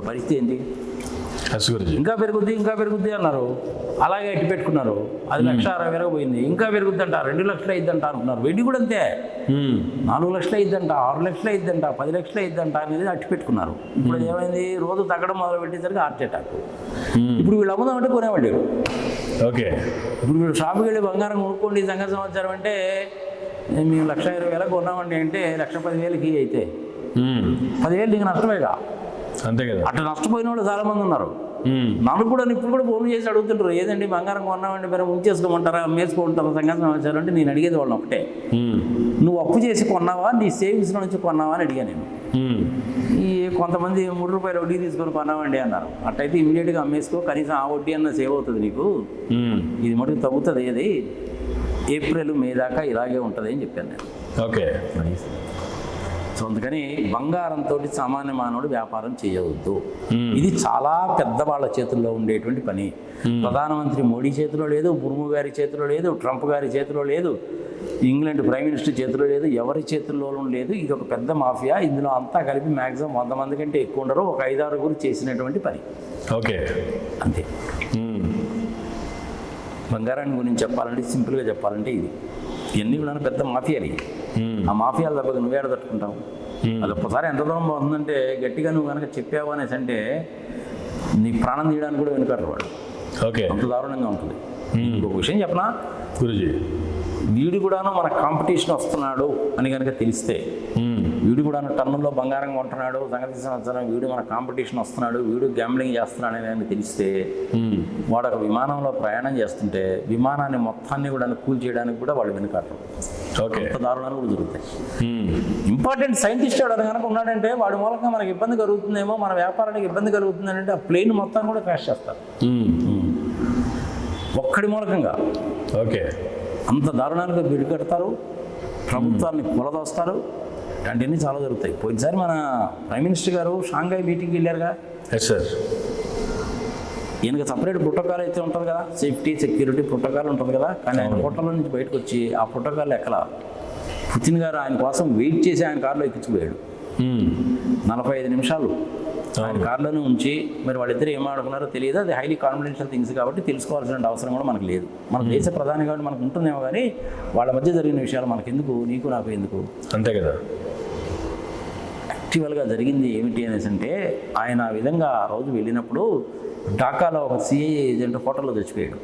ఇప్పుడు పరిస్థితి ఏంటి? గురుజీ ఇంకా పెరుగుద్ది అన్నారు, అలాగే ఎట్టి పెట్టుకున్నారు. అది 1,60,000 పోయింది, ఇంకా పెరుగుద్దంట, 2 లక్షలు అయిద్దంట అనుకున్నారు. వెండి కూడా అంతే, 4 లక్షలు అయిద్దంట, 6 లక్షలు అయిద్దంట, 10 లక్షలు అయిద్దంట అనేది అట్టి పెట్టుకున్నారు. ఇప్పుడు ఏమైంది, రోజు తగ్గడం మొదలు పెట్టేసరికి హార్ట్ అటాక్. ఇప్పుడు వీళ్ళు అమ్ముదామంటే కొనేవాళ్ళు. ఓకే, ఇప్పుడు వీళ్ళు షాప్కి వెళ్ళి బంగారం కొనుక్కోండి సంగతి సమాచారం అంటే మేము 1,20,000 కొన్నామండి అంటే 1,10,000కి అయితే 10,000 నీకు నష్టమేగా. అంతే కదా. అట్లా నష్టపోయిన వాళ్ళు చాలా మంది ఉన్నారు. నన్ను కూడా ఇప్పుడు కూడా ఫోన్ చేసి అడుగుతుంటారు, ఏదండి బంగారం కొన్నామండి మరి ఉంచేసుకోమంటారా, అమ్మేసుకుంటారా సంగతి సమాచారం అంటే నేను అడిగేది వాళ్ళని ఒకటే, నువ్వు అప్పు చేసి కొన్నావా, నీ సేవింగ్స్లో నుంచి కొన్నావా అని అడిగా నేను. ఈ కొంతమంది ₹3 వడ్డీ తీసుకొని కొన్నామండి అన్నారు. అట్టయితే ఇమీడియట్గా అమ్మేసుకో, కనీసం ఆ వడ్డీ అన్న సేవ్ అవుతుంది నీకు, ఇది మటుకు తగ్గుతుంది. అది ఏప్రిల్ మే దాకా ఇలాగే ఉంటుంది అని చెప్పాను నేను. ఓకే, సో అందుకని బంగారంతో సామాన్య మానవుడు వ్యాపారం చేయవద్దు. ఇది చాలా పెద్దవాళ్ళ చేతుల్లో ఉండేటువంటి పని. ప్రధానమంత్రి మోడీ చేతిలో లేదు, ముర్ము గారి చేతిలో లేదు, ట్రంప్ గారి చేతిలో లేదు, ఇంగ్లాండ్ ప్రైమ్ మినిస్టర్ చేతిలో లేదు, ఎవరి చేతుల్లోనూ లేదు. ఇది ఒక పెద్ద మాఫియా. ఇందులో అంతా కలిపి మ్యాక్సిమం 100 మంది కంటే ఎక్కువ ఉండరు, ఒక 5-6 చేసినటువంటి పని. ఓకే, అంతే. బంగారాన్ని గురించి చెప్పాలంటే, సింపుల్గా చెప్పాలంటే ఇది ఇవన్నీ కూడా పెద్ద మాఫియాలు. ఆ మాఫియాల దెబ్బకి నువ్వేడ తట్టుకుంటావు. అది ఒక్కసారి ఎంత దూరం పోతుందంటే, గట్టిగా నువ్వు కనుక చెప్పావు అనేసి అంటే నీ ప్రాణం తీయడానికి కూడా వెనుకాడు వాడు. ఓకే, అంత దారుణంగా ఉంటుంది. ఇంకొక విషయం చెప్పనా గురుజీ, వీడు కూడాను మన కాంపిటీషన్ వస్తున్నాడు అని కనుక తెలిస్తే, వీడు కూడా టన్నుల్లో బంగారం కొంటున్నాడు సంగతి సంవత్సరం, వీడు మన కాంపిటీషన్ వస్తున్నాడు, వీడు గ్యాంబ్లింగ్ చేస్తున్నాడు అని తెలిస్తే, వాడు ఒక విమానంలో ప్రయాణం చేస్తుంటే విమానాన్ని మొత్తాన్ని కూడా కూల్ చేయడానికి కూడా వాళ్ళు వెనుకాటం. అంత దారుణాలు కూడా జరుగుతాయి. ఇంపార్టెంట్ సైంటిస్ట్ వాడు కనుక ఉన్నాడంటే వాడి మూలంగా మనకి ఇబ్బంది కలుగుతుందేమో, మన వ్యాపారానికి ఇబ్బంది కలుగుతుంది అంటే ఆ ప్లేన్ మొత్తాన్ని కూడా క్రాష్ చేస్తారు ఒక్కడి మూలకంగా. ఓకే, అంత దారుణాలుగా బిడ్డు కడతారు, ప్రభుత్వాన్ని కూలదోస్తారు. ఇలాంటివన్నీ చాలా జరుగుతాయి. పోయినసారి మన ప్రైమ్ మినిస్టర్ గారు షాంఘై మీటింగ్కి వెళ్ళారుగా. Yes sir. ఈయనకి సపరేట్ ప్రోటోకాల్ అయితే ఉంటుంది కదా, సేఫ్టీ సెక్యూరిటీ ప్రోటోకాల్ ఉంటుంది కదా. కానీ ఆయన హోటల్లో నుంచి బయటకు వచ్చి ఆ ప్రోటోకాల్ ఎక్కల. పుతిన్ గారు ఆయన కోసం వెయిట్ చేసి ఆయన కారులో ఎక్కించుకుపోయాడు. 45 నిమిషాలు ఆయన కారులోనే ఉంచి, మరి వాళ్ళిద్దరు ఏం ఆడుకున్నారో తెలియదు. అది హైలీ కాన్ఫిడెన్షియల్ థింగ్స్ కాబట్టి తెలుసుకోవాల్సిన అవసరం కూడా మనకు లేదు. మన దేశ ప్రధాని కాబట్టి మనకు ఉంటుందేమో, కానీ వాళ్ళ మధ్య జరిగిన విషయాలు మనకెందుకు, నీకు నాకు ఎందుకు. అంతే కదా. యాక్చువల్గా జరిగింది ఏమిటి అనేసి అంటే, ఆయన ఆ విధంగా ఆ రోజు వెళ్ళినప్పుడు ఢాకాలో ఒక సిఐఏ ఏజెంట్ హోటల్లో చచ్చిపోయాడు.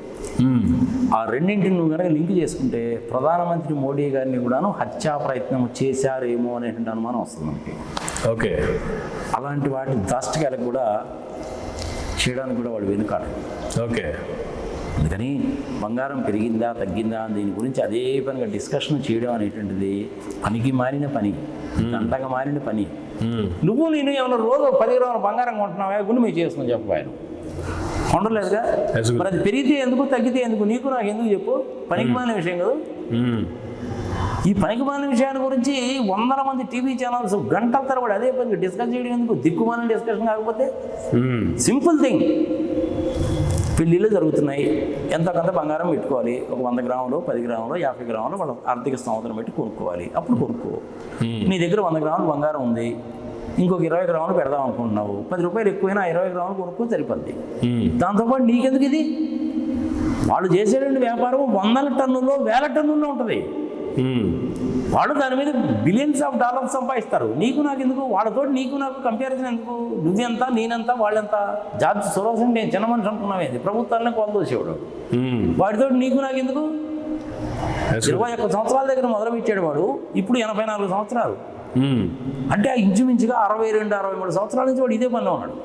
ఆ రెండింటిని నువ్వు కనుక లింక్ చేసుకుంటే ప్రధానమంత్రి మోడీ గారిని కూడాను హత్యా ప్రయత్నం చేశారేమో అనేటువంటి అనుమానం వస్తుంది మనకి. ఓకే, అలాంటి వాటి దాష్టికాలకు కూడా చేయడానికి కూడా వాడు వెనుకాడు. ఓకే, అందుకని బంగారం పెరిగిందా తగ్గిందా దీని గురించి అదే పనిగా డిస్కషన్ చేయడం అనేటువంటిది పనికి మారిన పని, దండగా మారిన పని. నువ్వు నేను ఏమన్నా రోజు 10 గ్రాముల బంగారం కొంటున్నావా, గుండె మీరు చేసుకుని చెప్పాను కొండలేదుగా. మరి అది పెరిగితే ఎందుకు తగ్గితే ఎందుకు, నీకు నాకు ఎందుకు చెప్పు. పనికి మాలిన విషయం కదా. ఈ పనికి మాలిన విషయాన్ని గురించి 100 మంది టీవీ ఛానల్స్ గంటల తరబడి అదే పని డిస్కస్ చేయడం ఎందుకు. దిక్కుమాలిన డిస్కషన్ కాకపోతే సింపుల్ థింగ్. పెళ్ళిళ్ళు జరుగుతున్నాయి, ఎంతకంత బంగారం పెట్టుకోవాలి. ఒక 100 గ్రాములు 10 గ్రాములు 50 గ్రాములు వాళ్ళ ఆర్థిక స్తోమతను బట్టి కొనుక్కోవాలి. అప్పుడు కొనుక్కో. నీ దగ్గర 100 గ్రాములు బంగారం ఉంది, ఇంకొక 20 గ్రాములు పెడదాం అనుకుంటున్నావు, ₹10 ఎక్కువైనా 20 గ్రాములు కొనుక్కో సరిపోద్ది. దాంతోపాటు నీకెందుకు ఇది. వాళ్ళు చేసేటువంటి వ్యాపారం 100 టన్నుల్లో 1000 టన్నుల్లో ఉంటుంది. వాళ్ళు దాని మీద బిలియన్స్ ఆఫ్ డాలర్స్ సంపాదిస్తారు. నీకు నాకు ఎందుకు, వాళ్ళతో నీకు నాకు కంపారిజన్ ఎందుకు. నువ్వెంత నేనెంత వాళ్ళెంత. జార్జ్ సోరోస్ అంటే చిన్న మనిషి అనుకున్నావేది, ప్రభుత్వాన్ని కొలదోసేవాడు. వాడితో నీకు నాకు ఎందుకు. 21 సంవత్సరాల దగ్గర మొదలుపెట్టాడు వాడు, ఇప్పుడు 84 సంవత్సరాలు. అంటే ఇంచుమించుగా 62-63 సంవత్సరాల నుంచి వాడు ఇదే పనిలో ఉన్నాడు.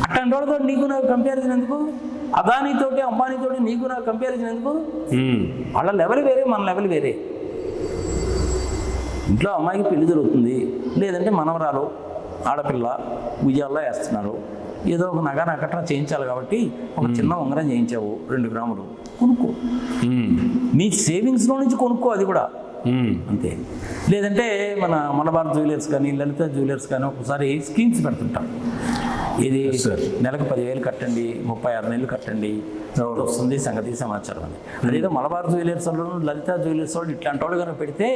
అట్లాంటి వాళ్ళతో నీకు నాకు కంపారిజన్ ఎందుకు. అదానితోటి అంబానీతోటి నీకు నాకు కంపారిజన్ ఎందుకు. వాళ్ళ లెవెల్ వేరే, మన లెవెల్ వేరే. ఇంట్లో అమ్మాయికి పెళ్లి జరుగుతుంది, లేదంటే మనవరాలు ఆడపిల్ల ఉయ్యాల్లో వేస్తున్నారు, ఏదో ఒక నగ నకట్రా చేయించాలి కాబట్టి ఒక చిన్న ఉంగరం చేయించావు 2 గ్రాములు కొనుక్కో. నీ సేవింగ్స్లో నుంచి కొనుక్కో, అది కూడా అంతే. లేదంటే మన మలబార్ జ్యువెలర్స్ కానీ లలిత జ్యువెలర్స్ కానీ ఒకసారి స్కీమ్స్ పెడుతుంటాం. ఇది నెలకు 10,000 కట్టండి, 36 నెలలు కట్టండి, వస్తుంది సంగతి సమాచారం అని. అదేదో మలబార్ జ్యువెలర్స్ వాళ్ళు లలిత జ్యువెలర్స్ వాళ్ళు ఇట్లాంటి వాళ్ళు కనుక పెడితే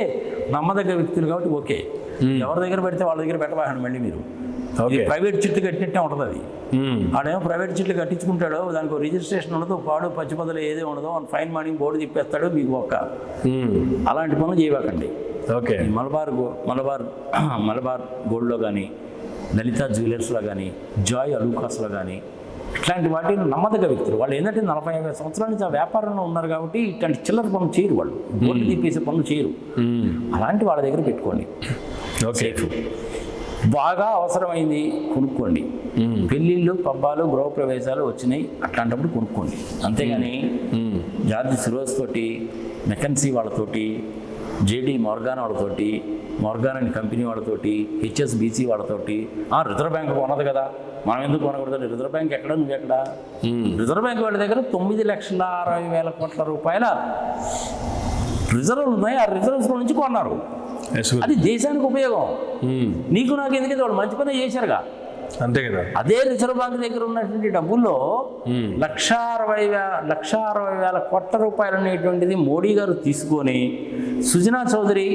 నమ్మదగ్గ వ్యక్తులు కాబట్టి ఓకే. ఎవరి దగ్గర పెడితే వాళ్ళ దగ్గర పెట్టబాకండి మళ్ళీ మీరు. ఓకే. ప్రైవేట్ చిట్లు కట్టినట్టే ఉంటుంది అది. ఆడేమో ప్రైవేట్ చిట్లు కట్టించుకుంటాడు, దానికి రిజిస్ట్రేషన్ ఉండదు, పాడు పచ్చిపదలు ఏదే ఉండదు, ఫైన్ మార్నింగ్ బోర్డు తిప్పేస్తాడు మీకు ఒక్క. అలాంటి పనులు చేయకండి. ఓకే. ఈ మలబార్ గోల్డ్లో కానీ, లలిత జ్యువెలర్స్లో కానీ, జాయ్ అలూకాస్లో కానీ ఇట్లాంటి వాటిని నమ్మదగ్గ వ్యక్తులు వాళ్ళు. ఏంటంటే 40-50 సంవత్సరాల నుంచి ఆ వ్యాపారంలో ఉన్నారు కాబట్టి ఇట్లాంటి చిల్లర పనులు చేయరు వాళ్ళు, గోల్డ్ తీపేసే పనులు చేయరు. అలాంటి వాళ్ళ దగ్గర పెట్టుకోండి. సేఫ్. బాగా అవసరమైంది కొనుక్కోండి. పెళ్ళిళ్ళు, పబ్బాలు, గృహప్రవేశాలు వచ్చినాయి అట్లాంటప్పుడు కొనుక్కోండి. అంతేగాని జార్జ్ సిరోజ్ తోటి, మెకన్సీ వాళ్ళతోటి, జేడీ మోర్గాన్ వాళ్ళతోటి, మోర్గాన్ అండ్ కంపెనీ వాళ్ళతోటి, హెచ్ఎస్బిసి వాళ్ళతోటి, రిజర్వ్ బ్యాంక్ కొనదు కదా మనం ఎందుకు కొనకూడదు? రిజర్వ్ బ్యాంక్ ఎక్కడ, నువ్వెక్కడ? రిజర్వ్ బ్యాంక్ వాళ్ళ దగ్గర 9,60,000 కోట్ల రూపాయల రిజర్వ్లు ఉన్నాయి. ఆ రిజర్వ్స్ నుంచి కొన్నారు. అది దేశానికి ఉపయోగం. నీకు నాకు ఎందుకంటే వాళ్ళు మంచి పని చేశారుగా. అంతే కదా. అదే రిజర్వ్ బ్యాంక్ దగ్గర ఉన్నటువంటి డబ్బుల్లో 1,60,000 కోట్ల రూపాయలు అనేటువంటిది మోడీ గారు తీసుకొని, సుజనా చౌదరి,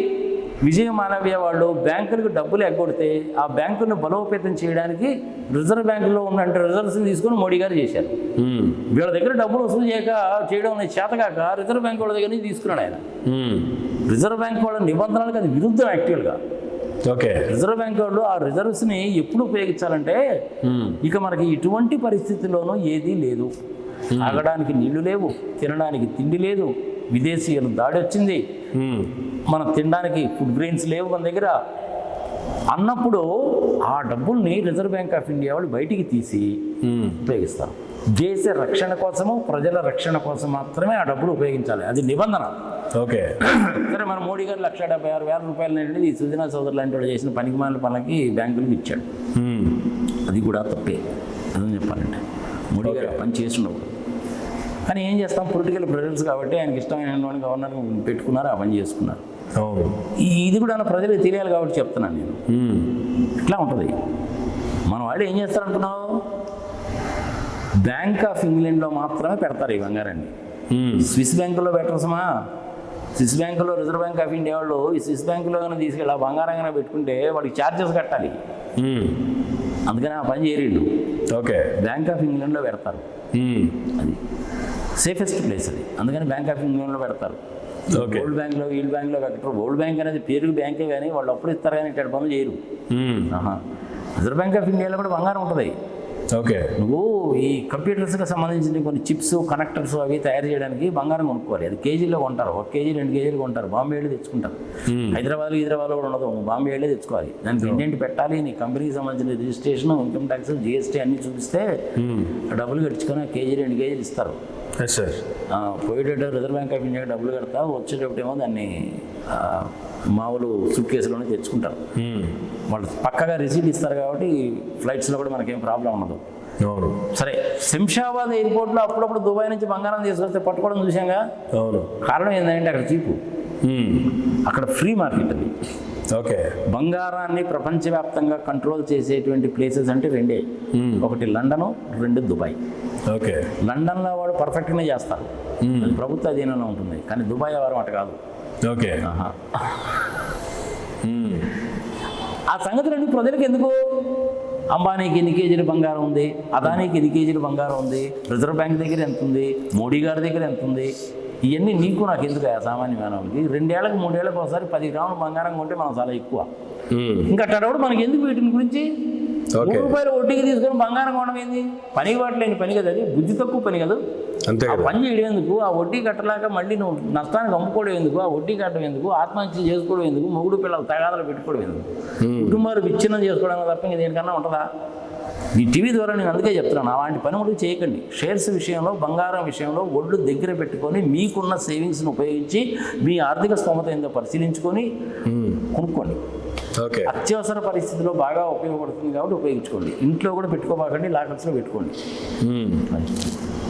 విజయ మాలవ్య వాళ్ళు బ్యాంకులకు డబ్బులు ఎగ్గొడితే ఆ బ్యాంకును బలోపేతం చేయడానికి రిజర్వ్ బ్యాంకులో ఉన్న రిజర్వ్స్ని తీసుకొని మోడీ గారు చేశారు. వీళ్ళ దగ్గర డబ్బులు వసూలు చేయడం అనేది చేతగాక రిజర్వ్ బ్యాంక్ వాళ్ళ దగ్గర నుంచి తీసుకున్నాడు ఆయన. రిజర్వ్ బ్యాంక్ వాళ్ళ నిబంధనలకు అది విరుద్ధం యాక్చువల్గా. ఓకే. రిజర్వ్ బ్యాంక్ వాళ్ళు ఆ రిజర్వ్స్ని ఎప్పుడు ఉపయోగించాలంటే ఇక మనకి ఇటువంటి పరిస్థితుల్లోనూ ఏదీ లేదు. తాగడానికి నీళ్లు లేవు, తినడానికి తిండి లేదు, విదేశీయులు దాడి వచ్చింది, మనం తినడానికి ఫుడ్ గ్రెయిన్స్ లేవు మన దగ్గర అన్నప్పుడు ఆ డబ్బుల్ని రిజర్వ్ బ్యాంక్ ఆఫ్ ఇండియా వాళ్ళు బయటికి తీసి ఉపయోగిస్తారు. దేశ రక్షణ కోసము, ప్రజల రక్షణ కోసం మాత్రమే ఆ డబ్బులు ఉపయోగించాలి. అది నిబంధన. ఓకే. సరే, మన మోడీ గారు 1,76,000 రూపాయలు ఈ సుజనా చౌదరి లాంటి వాళ్ళు చేసిన పనికిమాలిన పనులకి బ్యాంకులకు ఇచ్చాడు. అది కూడా తప్పే అదని చెప్పాలంటే. మోడీ గారు పని చేస్తున్నప్పుడు కానీ ఏం చేస్తాం, పొలిటికల్ ప్రెజర్స్ కాబట్టి ఆయనకి ఇష్టమైన గవర్నర్ పెట్టుకున్నారు, ఆ పని చేసుకున్నారు. ఇది కూడా ప్రజలకు తెలియాలి కాబట్టి చెప్తున్నాను నేను. ఇట్లా ఉంటుంది. మన వాళ్ళు ఏం చేస్తారనుకున్నావు, బ్యాంక్ ఆఫ్ ఇంగ్లాండ్లో మాత్రమే పెడతారు ఈ బంగారాన్ని. స్విస్ బ్యాంకులో పెట్టరసమా? స్విస్ బ్యాంకులో రిజర్వ్ బ్యాంక్ ఆఫ్ ఇండియా వాళ్ళు ఈ స్విస్ బ్యాంకులో కానీ తీసుకెళ్ళి ఆ బంగారంగా పెట్టుకుంటే వాడికి ఛార్జెస్ కట్టాలి. అందుకని ఆ పని చేయరు. ఓకే. బ్యాంక్ ఆఫ్ ఇంగ్లాండ్లో పెడతారు. అది సేఫెస్ట్ ప్లేస్ అది. అందుకని బ్యాంక్ ఆఫ్ ఇంగ్లాండ్లో పెడతారు. వరల్డ్ బ్యాంక్లో, వీళ్ళ బ్యాంక్లో పెట్టరు. వరల్డ్ బ్యాంక్ అనేది పేరుకి బ్యాంకే కానీ వాళ్ళు అప్పుడు ఇస్తారు కానీ ఇట్లా పనులు చేయరు. రిజర్వ్ బ్యాంక్ ఆఫ్ ఇండియాలో కూడా బంగారం ఉంటుంది. ఓకే. నువ్వు ఈ కంప్యూటర్స్కి సంబంధించిన కొన్ని చిప్స్, కనెక్టర్స్ అవి తయారు చేయడానికి బంగారం కొనుక్కోవాలి. అది కేజీలో కొంటారు, 1 కేజీ 2 కేజీలు కొంటారు. బాంబే వెళ్ళి తెచ్చుకుంటారు. హైదరాబాద్లో కూడా ఉండదు, నువ్వు బాంబే వెళ్ళి తెచ్చుకోవాలి. దానికి ఇండెంట్ పెట్టాలి, నీ కంపెనీకి సంబంధించిన రిజిస్ట్రేషన్, ఇన్కమ్ ట్యాక్స్, జిఎస్టీ అన్నీ చూపిస్తే డబ్బులు కట్టించుకొని 1 కేజీ 2 కేజీలు ఇస్తారు. పోయేటప్పుడు రిజర్వ్ బ్యాంక్ ఆఫ్ ఇండియాకి డబ్బులు కడతా, వచ్చేటప్పుడేమో దాన్ని మామూలు సూట్ కేసులోనే తెచ్చుకుంటారు. వాళ్ళు పక్కగా రిసీట్ ఇస్తారు కాబట్టి ఫ్లైట్స్లో కూడా మనకేం ప్రాబ్లం ఉండదు. సరే, శంషాబాద్ ఎయిర్పోర్ట్లో అప్పుడప్పుడు దుబాయ్ నుంచి బంగారం తీసుకొస్తే పట్టుకోవడం చూసాంగా. కారణం ఏంటంటే అక్కడ చీపు, అక్కడ ఫ్రీ మార్కెట్ అది. ఓకే. బంగారాన్ని ప్రపంచవ్యాప్తంగా కంట్రోల్ చేసేటువంటి ప్లేసెస్ అంటే 2, ఒకటి లండను, 2 దుబాయ్. ఓకే. లండన్లో వాడు పర్ఫెక్ట్గా చేస్తారు, ప్రభుత్వ అధీనంలో ఉంటుంది. కానీ దుబాయ్ వారు అటు కాదు. ఓకే. ఆ సంగతులన్నీ ప్రజలకు ఎందుకు? అంబానీకి ఎన్ని కేజీలు బంగారం ఉంది, అదానీకి ఎన్ని కేజీలు బంగారం ఉంది, రిజర్వ్ బ్యాంక్ దగ్గర ఎంత ఉంది, మోడీ గారి దగ్గర ఎంత ఉంది, ఇవన్నీ నీకు నాకు ఎందుకు? సామాన్య మానవుడికి 2 ఏళ్ళకి 3 ఏళ్ళకి ఒకసారి 10 గ్రాములు బంగారం కొంటే మనం చాలా ఎక్కువ. ఇంకా అట్టప్పుడు మనకి ఎందుకు వీటిని గురించి? ₹3 వడ్డీకి తీసుకొని బంగారం కొనడం ఏంది? పని వాటలేని పని కదా అది, బుద్ధి తక్కువ పని కదా. ఆ పని చేయడం ఎందుకు? ఆ వడ్డీ కట్టలేక మళ్ళీ నువ్వు నష్టానికి అమ్ముకోవడం ఎందుకు? ఆ వడ్డీ కట్టడం ఎందుకు? ఆత్మహత్య చేసుకోవడం ఎందుకు? మొగుడు పిల్లలు తగాదాలు పెట్టుకోవడం ఎందుకు? కుటుంబాలు విచ్ఛిన్నం చేసుకోవడం తప్ప ఇంకా దేనికన్నా ఉంటుందా? ఈ టీవీ ద్వారా నేను అందుకే చెప్తున్నాను, అలాంటి పని కూడా చేయకండి. షేర్స్ విషయంలో, బంగారం విషయంలో ఒళ్ళు దగ్గర పెట్టుకొని మీకున్న సేవింగ్స్ని ఉపయోగించి మీ ఆర్థిక స్తోమత ఏందో పరిశీలించుకొని కొనుక్కోండి. అత్యవసర పరిస్థితిలో బాగా ఉపయోగపడుతుంది కాబట్టి ఉపయోగించుకోండి. ఇంట్లో కూడా పెట్టుకోబాకండి, లాకర్స్లో పెట్టుకోండి.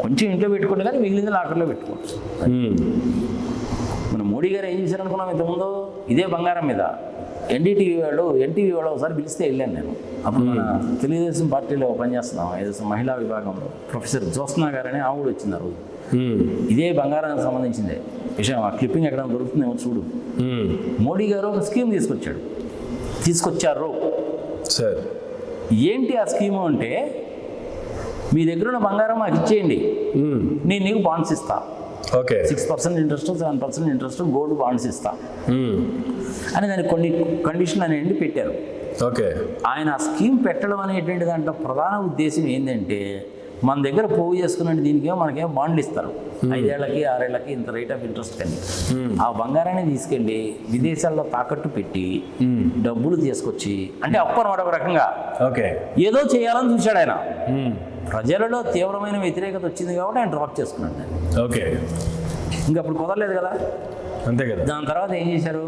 కొంచెం ఇంట్లో పెట్టుకోండి కానీ మిగిలింది లాకర్లో పెట్టుకోండి. మన మోడీ గారు ఏం చేశారనుకున్నాం ఇంతకుముందు ఇదే బంగారం మీద? ఎన్టీవీ వాళ్ళు ఒకసారి పిలిస్తే వెళ్ళాను నేను. అప్పుడు మన తెలుగుదేశం పార్టీలో పనిచేస్తున్నాం, ఏదో మహిళా విభాగంలో ప్రొఫెసర్ జ్యోత్స్నా గారని ఆవిడ వచ్చింది ఆ రోజు. ఇదే బంగారానికి సంబంధించిందే విషయం. ఆ క్లిప్పింగ్ ఎక్కడ దొరుకుతుందేమో చూడు. మోడీ గారు ఒక స్కీమ్ తీసుకొచ్చారు సార్. ఏంటి ఆ స్కీము అంటే, మీ దగ్గర ఉన్న బంగారం మాకు ఇచ్చేయండి, నేను నీకు బాండ్స్ ఇస్తా, okay 6% interest 7% interest gold bonds ఇస్తా అని దానికి కొన్ని కండిషన్ అనేవి పెట్టారు. ఓకే ఆయన ఆ స్కీమ్ పెట్టడం అనేటువంటి దాంట్లో ప్రధాన ఉద్దేశం ఏంటంటే, మన దగ్గర పోగు చేసుకున్నట్టు దీనికేమో మనకేమో బాండ్లు ఇస్తారు 5 ఏళ్ళకి 6 ఏళ్ళకి ఇంత రేట్ ఆఫ్ ఇంట్రెస్ట్ కానీ, ఆ బంగారాన్ని తీసుకెళ్ళి విదేశాల్లో తాకట్టు పెట్టి డబ్బులు తీసుకొచ్చి, అంటే అప్పు అనమాట ఒక రకంగా, ఓకే ఏదో చేయాలని చూశాడు ఆయన. ప్రజలలో తీవ్రమైన వ్యతిరేకత వచ్చింది కాబట్టి ఆయన డ్రాప్ చేసుకున్నాడు దాన్ని. ఓకే ఇంకా అప్పుడు కుదరలేదు కదా. అంతే కదా. దాని తర్వాత ఏం చేశారు,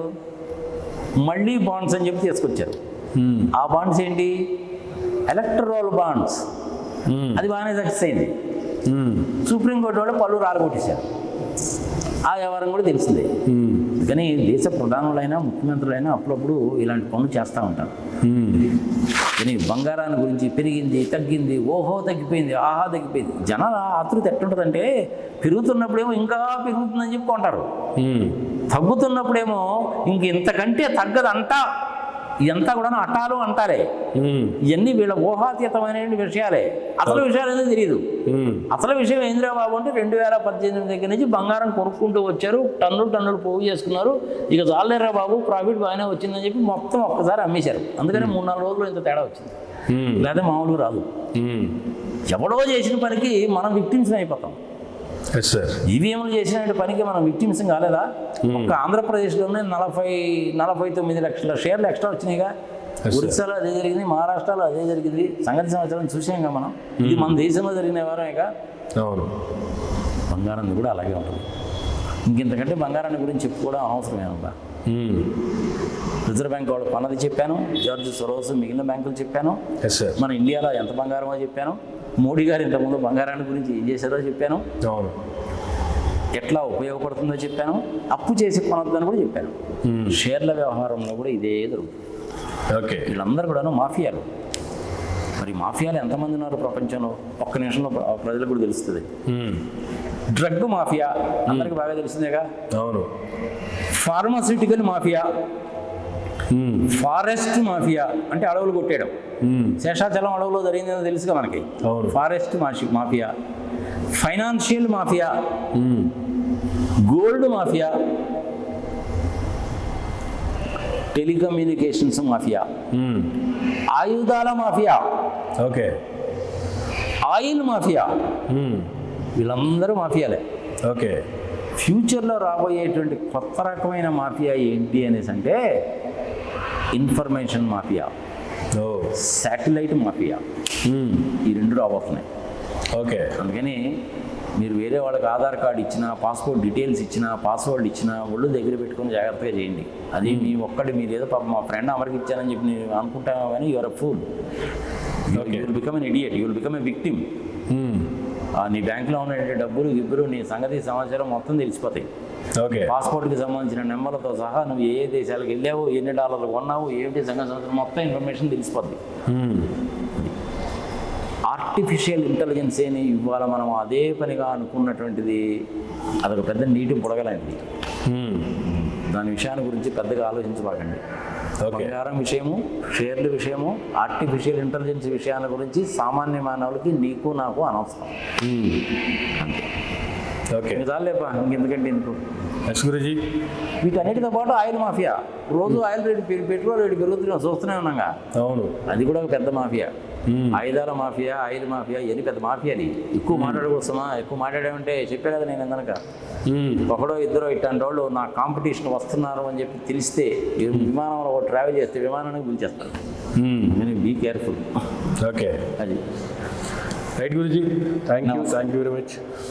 మళ్ళీ బాండ్స్ అని చెప్పి తీసుకొచ్చారు. ఆ బాండ్స్ ఏంటి, ఎలక్టరల్ బాండ్స్. అది బాగానే సక్సెస్ అయింది. సుప్రీంకోర్టు వాళ్ళు పళ్ళు రాలగొట్టేశారు. ఆ వ్యవహారం కూడా తెలిసిందే. కానీ దేశ ప్రధానులైనా ముఖ్యమంత్రులైనా అప్పుడప్పుడు ఇలాంటి పనులు చేస్తూ ఉంటారు. కానీ బంగారాన్ని గురించి పెరిగింది తగ్గింది, ఓహో తగ్గిపోయింది, ఆహా తగ్గిపోయింది. జనాల ఆతృత ఎట్లుంటుందంటే, పెరుగుతున్నప్పుడేమో ఇంకా పెరుగుతుందని చెప్పి కొంటారు, తగ్గుతున్నప్పుడేమో ఇంక ఇంతకంటే తగ్గదంతా, ఇదంతా కూడా అటాలు అంటారే. ఇవన్నీ వీళ్ళ ఊహాతీతమైన విషయాలే. అసలు విషయాలు అనేది తెలియదు. అసలు విషయం ఏంద్రా బాబు అంటే, 2018 దగ్గర నుంచి బంగారం కొనుక్కుంటూ వచ్చారు, టన్నులు పోగు చేసుకున్నారు, ఇక చాలేరా బాబు ప్రాఫిట్ బాగానే వచ్చిందని చెప్పి మొత్తం ఒక్కసారి అమ్మేశారు. అందుకని 3-4 రోజులు ఇంత తేడా వచ్చింది, లేదా మామూలుగా రాదు. ఎవడో చేసిన పనికి మనం విక్టిమ్స్ అయిపోతాం. ఈవీఎంలు చేసిన పనికి మనం విక్టిమ్స్ కాలేదా? ఒక్క ఆంధ్రప్రదేశ్లోనే 49 లక్షల షేర్లు ఎక్స్ట్రా వచ్చినాయిగా. ఒరిస్సాలో అదే జరిగింది, మహారాష్ట్రలో అదే జరిగింది. సంగతి సంవత్సరం చూసాంగా మనం. ఇది మన దేశంలో జరిగిన వ్యవహారమేగా. అవును, బంగారం కూడా అలాగే ఉంటుంది. ఇంకెంతకంటే బంగారాన్ని గురించి చెప్పుకోవడం అవసరమేనబ్బా. రిజర్వ్ బ్యాంక్ వాళ్ళు పన్నది చెప్పాను, జార్జ్ సొరోస్ మిగిలిన బ్యాంకులు చెప్పాను, మన ఇండియాలో ఎంత బంగారమో చెప్పాను, మోడీ గారు ఇంతకుముందు బంగారాన్ని గురించి ఏం చేశారో చెప్పాను, ఎట్లా ఉపయోగపడుతుందో చెప్పాను, అప్పు చేసి కొనొద్దని కూడా చెప్పాను. షేర్ల వ్యవహారంలో కూడా ఇదే జరుగుతుంది. ఓకే, వీళ్ళందరూ కూడా మాఫియాలు. మరి మాఫియాలు ఎంతమంది ఉన్నారు ప్రపంచంలో? ఒక్క నిమిషంలో ప్రజలకు కూడా తెలుస్తుంది. డ్రగ్ మాఫియా అందరికి బాగా తెలిసిందేగా. అవును. ఫార్మాస్యూటికల్ మాఫియా, ఫారెస్ట్ మాఫియా అంటే అడవులు కొట్టేయడం. శేషాచలం అడవులో జరిగిందని తెలుసుగా మనకి. Forest mafia, financial mafia, gold mafia, telecommunications mafia, ఆయుధాల మాఫియా, ఓకే, ఆయిల్ మాఫియా. వీళ్ళందరూ మాఫియాలే. ఓకే, ఫ్యూచర్లో రాబోయేటువంటి కొత్త రకమైన మాఫియా ఏంటి అనేసి అంటే, ఇన్ఫర్మేషన్ మాఫియా, శాటిలైట్ మాఫియా. ఈ 2 రాబోతున్నాయి. ఓకే, అందుకని మీరు వేరే వాళ్ళకి ఆధార్ కార్డు ఇచ్చినా, పాస్పోర్ట్ డీటెయిల్స్ ఇచ్చినా, పాస్వర్డ్ ఇచ్చినా ఒళ్ళు దగ్గర పెట్టుకొని జాగ్రత్తగా చేయండి. అది మీ ఒక్కటి, మీరు ఏదో పాప మా ఫ్రెండ్ అమరికి ఇచ్చానని చెప్పి నేను అనుకుంటాను, కానీ you are a fool. You will become an idiot, you will become a victim. నీ బ్యాంకులో ఉన్న డబ్బులు గిబ్బులు, నీ సంగతి సమాచారం మొత్తం తెలిసిపోతాయి. ఓకే, పాస్పోర్ట్కి సంబంధించిన నెంబర్లతో సహా నువ్వు ఏ దేశాలకు వెళ్ళావు, ఎన్ని డాలర్లు కొన్నావు, ఏంటి సంగతి సంవత్సరం మొత్తం ఇన్ఫర్మేషన్ తెలిసిపోద్ది. ఆర్టిఫిషియల్ ఇంటెలిజెన్స్ అని ఇవాళ మనం అదే పనిగా అనుకున్నటువంటిది అదొక పెద్ద నీటి బుడగలాంటిది. దాని విషయాన్ని గురించి పెద్దగా ఆలోచించబాకండి. బంగారం విషయము, షేర్ల విషయము, ఆర్టిఫిషియల్ ఇంటెలిజెన్స్ విషయాల గురించి సామాన్య మానవులకి నీకు నాకు అనవసరం. అంతే. ఓకే, చాలేపా, ఇంకెందుకంటే ఎందుకు. గురూజీ, వీటన్నిటితో పాటు ఆయిల్ మాఫియా. రోజు ఆయిల్ రేటు పెట్రోల్ రేటు పెరుగుతున్నాం, చూస్తూనే ఉన్నాగా. అవును, అది కూడా ఒక పెద్ద మాఫియా. ఆయుధాల మాఫియా, ఆయిల్ మాఫియా, ఇవన్నీ పెద్ద మాఫియాలు. ఎక్కువ మాట్లాడకోసమా? ఎక్కువ మాట్లాడామంటే చెప్పే కదా నేను కనుక. ఒకడో ఇద్దరో ఇట్లాంటి వాళ్ళు నా కాంపిటీషన్ వస్తున్నారు అని చెప్పి తెలిస్తే, విమానంలో ట్రావెల్ చేస్తే విమానానికి పిలిచేస్తారు. Be careful. ఓకే, అది right Guruji. Thank you very much.